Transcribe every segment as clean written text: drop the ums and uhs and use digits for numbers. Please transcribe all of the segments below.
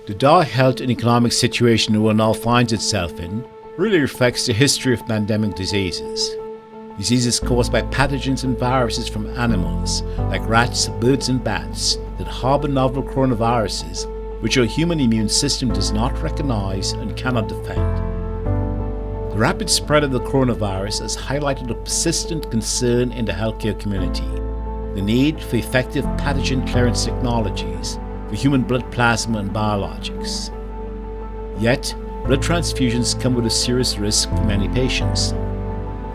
The dire health and economic situation the world now finds itself in really reflects the history of pandemic diseases. Diseases caused by pathogens and viruses from animals like rats, birds and bats that harbor novel coronaviruses which our human immune system does not recognize and cannot defend. The rapid spread of the coronavirus has highlighted a persistent concern in the healthcare community, the need for effective pathogen clearance technologies for human blood plasma and biologics. Yet, blood transfusions come with a serious risk for many patients.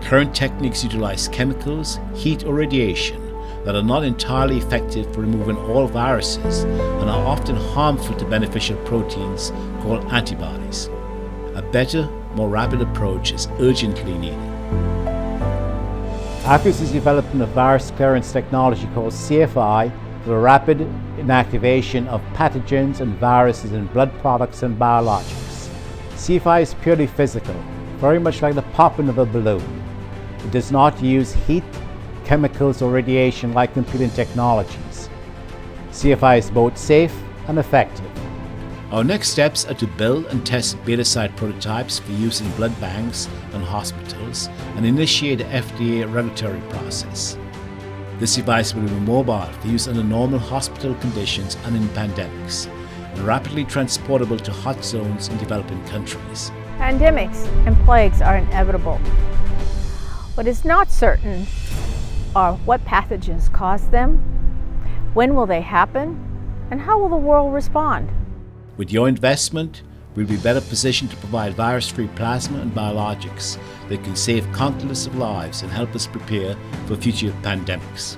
Current techniques utilize chemicals, heat or radiation that are not entirely effective for removing all viruses and are often harmful to beneficial proteins called antibodies. A better, more rapid approach is urgently needed. Aphios is developing a virus clearance technology called CFI for the rapid inactivation of pathogens and viruses in blood products and biologics. CFI is purely physical, very much like the popping of a balloon. It does not use heat, chemicals or radiation like competing technologies. CFI is both safe and effective. Our next steps are to build and test beta-site prototypes for use in blood banks and hospitals and initiate the FDA regulatory process. This device will be mobile for use under normal hospital conditions and in pandemics, and rapidly transportable to hot zones in developing countries. Pandemics and plagues are inevitable. What is not certain are what pathogens cause them, when will they happen, and how will the world respond? With your investment, we'll be better positioned to provide virus-free plasma and biologics that can save countless of lives and help us prepare for future pandemics.